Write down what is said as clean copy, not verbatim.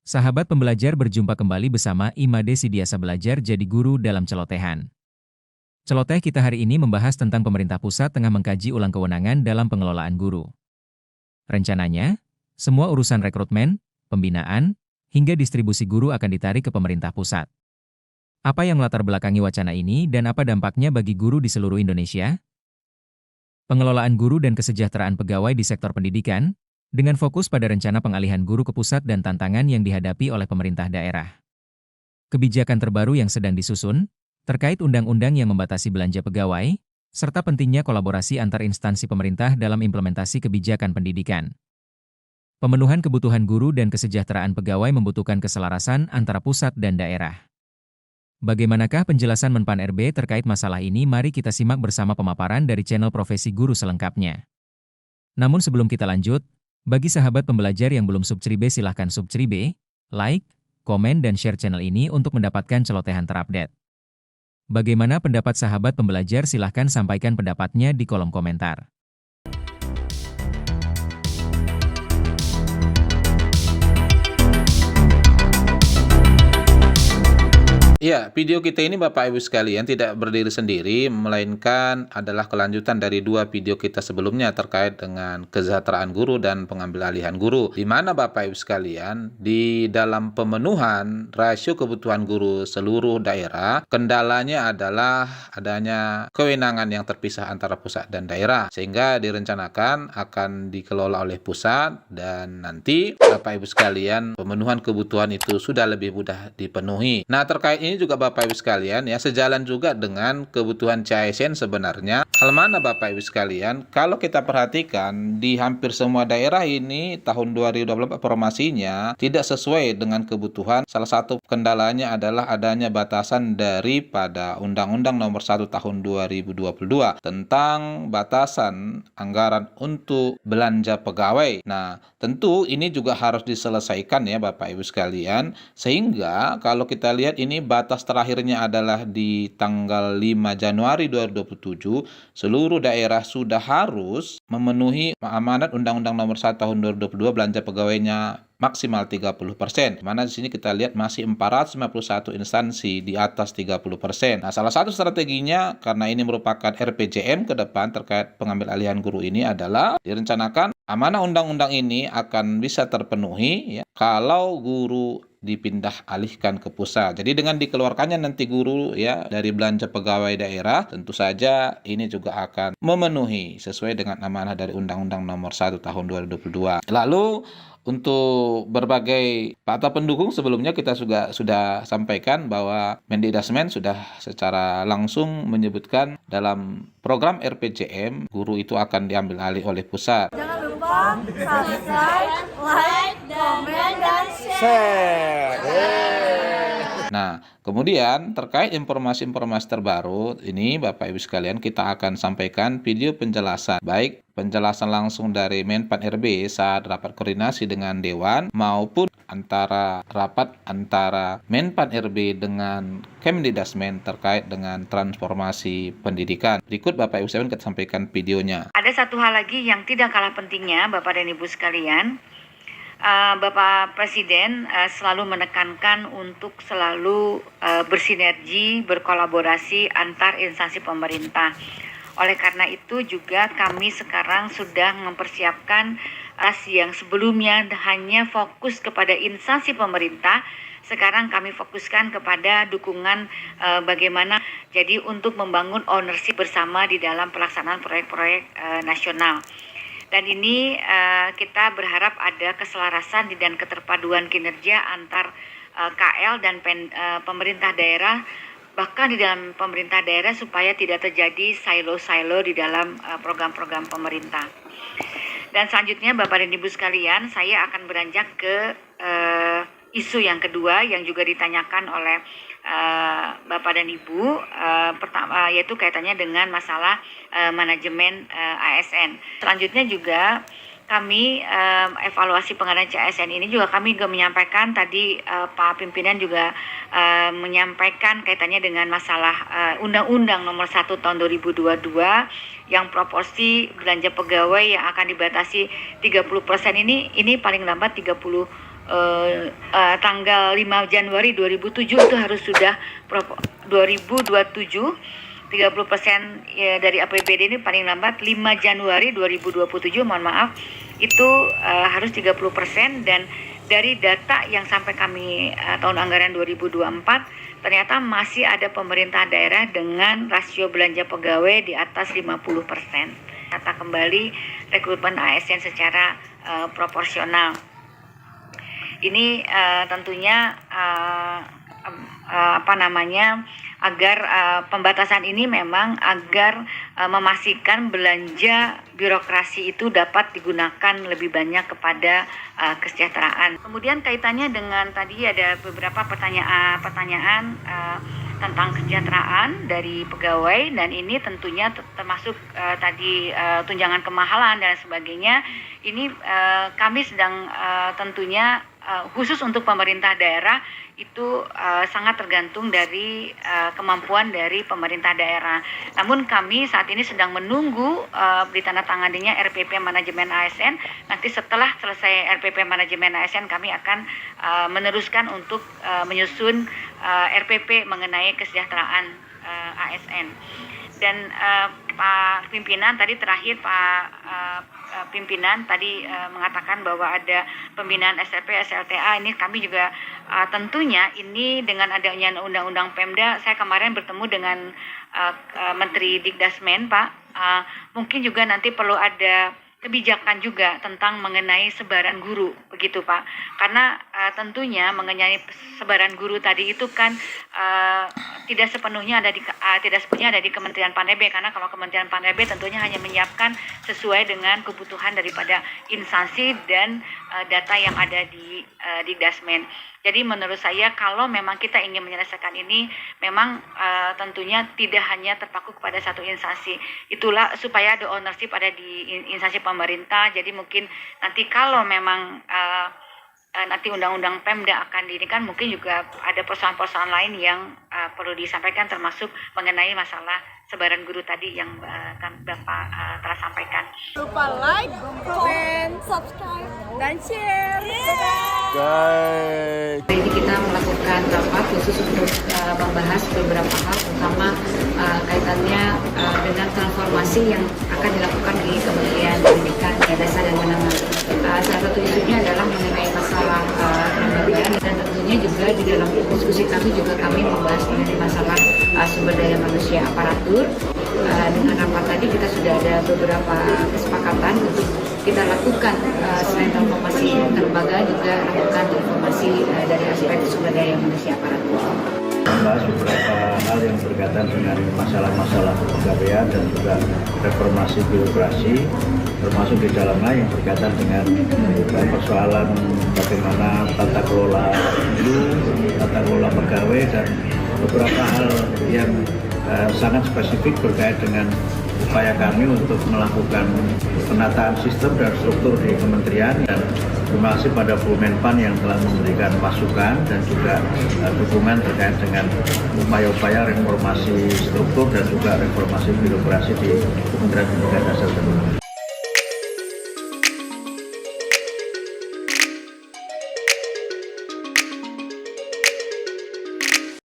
Sahabat pembelajar berjumpa kembali bersama Imade Sidiasa Belajar Jadi Guru dalam Celotehan. Celoteh kita hari ini membahas tentang pemerintah pusat tengah mengkaji ulang kewenangan dalam pengelolaan guru. Rencananya, semua urusan rekrutmen, pembinaan, hingga distribusi guru akan ditarik ke pemerintah pusat. Apa yang melatar belakangi wacana ini dan apa dampaknya bagi guru di seluruh Indonesia? Pengelolaan guru dan kesejahteraan pegawai di sektor pendidikan, dengan fokus pada rencana pengalihan guru ke pusat dan tantangan yang dihadapi oleh pemerintah daerah. Kebijakan terbaru yang sedang disusun, terkait undang-undang yang membatasi belanja pegawai, serta pentingnya kolaborasi antar instansi pemerintah dalam implementasi kebijakan pendidikan. Pemenuhan kebutuhan guru dan kesejahteraan pegawai membutuhkan keselarasan antara pusat dan daerah. Bagaimanakah penjelasan Menpan RB terkait masalah ini? Mari kita simak bersama pemaparan dari channel Profesi Guru selengkapnya. Namun sebelum kita lanjut, bagi sahabat pembelajar yang belum subscribe silahkan subscribe, like, komen dan share channel ini untuk mendapatkan celotehan terupdate. Bagaimana pendapat sahabat pembelajar? Silahkan sampaikan pendapatnya di kolom komentar. Ya, video kita ini Bapak Ibu sekalian tidak berdiri sendiri, melainkan adalah kelanjutan dari dua video kita sebelumnya terkait dengan kesejahteraan guru dan pengambil alihan guru. Di mana Bapak Ibu sekalian, di dalam pemenuhan rasio kebutuhan guru seluruh daerah, kendalanya adalah adanya kewenangan yang terpisah antara pusat dan daerah, sehingga direncanakan akan dikelola oleh pusat dan nanti Bapak Ibu sekalian, pemenuhan kebutuhan itu sudah lebih mudah dipenuhi. Nah, terkait ini juga Bapak Ibu sekalian ya, sejalan juga dengan kebutuhan CASN sebenarnya. Hal mana Bapak Ibu sekalian? Kalau kita perhatikan di hampir semua daerah ini tahun 2024 formasinya tidak sesuai dengan kebutuhan. Salah satu kendalanya adalah adanya batasan daripada Undang-Undang Nomor 1 Tahun 2022 tentang batasan anggaran untuk belanja pegawai. Nah, tentu ini juga harus diselesaikan ya Bapak Ibu sekalian, sehingga kalau kita lihat ini batas terakhirnya adalah di tanggal 5 Januari 2027, seluruh daerah sudah harus memenuhi amanat Undang-Undang Nomor 1 Tahun 2022 belanja pegawainya maksimal 30%. Mana di sini kita lihat masih 451 instansi di atas 30%. Nah, salah satu strateginya karena ini merupakan RPJM ke depan terkait pengambil alihan guru ini adalah direncanakan amanah undang-undang ini akan bisa terpenuhi ya kalau guru dipindah alihkan ke pusat. Jadi dengan dikeluarkannya nanti guru ya dari belanja pegawai daerah, tentu saja ini juga akan memenuhi sesuai dengan amanah dari Undang-Undang Nomor 1 Tahun 2022. Lalu untuk berbagai fakta pendukung sebelumnya kita juga sudah sampaikan bahwa Mendikdasmen sudah secara langsung menyebutkan dalam program RPJM guru itu akan diambil alih oleh pusat. Jangan lupa subscribe, like, komen, dan share. Nah, kemudian terkait informasi-informasi terbaru ini Bapak Ibu sekalian kita akan sampaikan video penjelasan, baik penjelasan langsung dari Menpan RB saat rapat koordinasi dengan Dewan maupun rapat antara Menpan RB dengan Kemdikdasmen terkait dengan transformasi pendidikan. Berikut Bapak Ibu sekalian kita sampaikan videonya. Ada satu hal lagi yang tidak kalah pentingnya Bapak dan Ibu sekalian. Bapak Presiden selalu menekankan untuk selalu bersinergi, berkolaborasi antar instansi pemerintah. Oleh karena itu juga kami sekarang sudah mempersiapkan yang sebelumnya hanya fokus kepada instansi pemerintah, sekarang kami fokuskan kepada dukungan bagaimana jadi untuk membangun ownership bersama di dalam pelaksanaan proyek-proyek nasional. Dan ini kita berharap ada keselarasan dan keterpaduan kinerja antar KL dan pemerintah daerah, bahkan di dalam pemerintah daerah supaya tidak terjadi silo-silo di dalam program-program pemerintah. Dan selanjutnya Bapak dan Ibu sekalian, saya akan beranjak ke isu yang kedua yang juga ditanyakan oleh Bapak dan Ibu, pertama yaitu kaitannya dengan masalah manajemen ASN. Selanjutnya juga kami evaluasi pengadaan CASN ini juga kami juga menyampaikan tadi Pak Pimpinan juga menyampaikan kaitannya dengan masalah Undang-Undang Nomor 1 Tahun 2022 yang proporsi belanja pegawai yang akan dibatasi 30% ini paling lambat 30 tanggal 5 Januari 2007 itu harus sudah 2027 30% ya, dari APBD ini paling lambat 5 Januari 2027, mohon maaf, itu harus 30%. Dan dari data yang sampai kami tahun anggaran 2024, ternyata masih ada pemerintah daerah dengan rasio belanja pegawai di atas 50%. Tata kembali rekrutmen ASN secara proporsional. Ini tentunya agar pembatasan ini memang agar memastikan belanja birokrasi itu dapat digunakan lebih banyak kepada kesejahteraan. Kemudian kaitannya dengan tadi ada beberapa pertanyaan tentang kesejahteraan dari pegawai, dan ini tentunya termasuk tadi tunjangan kemahalan dan sebagainya. Ini kami sedang tentunya khusus untuk pemerintah daerah itu sangat tergantung dari kemampuan dari pemerintah daerah. Namun kami saat ini sedang menunggu ditandatanganinya RPP Manajemen ASN. Nanti setelah selesai RPP Manajemen ASN, kami akan meneruskan untuk menyusun RPP mengenai kesejahteraan ASN. Dan Pak Pimpinan tadi terakhir Pimpinan tadi mengatakan bahwa ada pembinaan SLP, SLTA. Ini kami juga tentunya ini dengan adanya undang-undang Pemda, saya kemarin bertemu dengan Menteri Dikdasmen, Pak. Mungkin juga nanti perlu ada kebijakan juga tentang mengenai sebaran guru, begitu Pak. Karena tentunya mengenai sebaran guru tadi itu kan tidak sepenuhnya ada di Kementerian Pan-RB, karena kalau Kementerian Pan-RB tentunya hanya menyiapkan sesuai dengan kebutuhan daripada instansi dan data yang ada di Dikdasmen. Jadi menurut saya kalau memang kita ingin menyelesaikan ini, memang tentunya tidak hanya terpaku kepada satu instansi. Itulah supaya ada ownership ada di instansi pemerintah. Jadi mungkin nanti kalau memang nanti undang-undang Pemda akan diinikan, mungkin juga ada persoalan-persoalan lain yang perlu disampaikan, termasuk mengenai masalah sebaran guru tadi yang Bapak telah sampaikan. Lupa like, comment, subscribe, dan share. Guys. Hari ini kita melakukan rapat khusus untuk membahas beberapa hal, terutama kaitannya dengan transformasi yang akan dilakukan di Kementerian Pendidikan, Dasar dan Menengah. Salah satu isunya adalah mengenai masalah pembayaran, dan tentunya juga di dalam diskusi kami juga kami membahas mengenai masalah sumber daya manusia aparatur. Dengan rapat tadi kita sudah ada beberapa kesepakatan untuk kita lakukan selain transformasi lembaga juga lakukan transformasi dari aspek sumber daya manusia aparatur. Membahas beberapa hal yang berkaitan dengan masalah-masalah kepegawaian dan juga reformasi birokrasi, termasuk di dalamnya yang berkaitan dengan persoalan bagaimana tata kelola guru, tata kelola pegawai, dan beberapa hal yang sangat spesifik berkait dengan upaya kami untuk melakukan penataan sistem dan struktur di kementerian. Dan terima kasih pada Bu Menpan yang telah memberikan masukan dan juga dukungan terkait dengan upaya-upaya reformasi struktur dan juga reformasi birokrasi di Kementerian Pendidikan Dasar dan Menengah.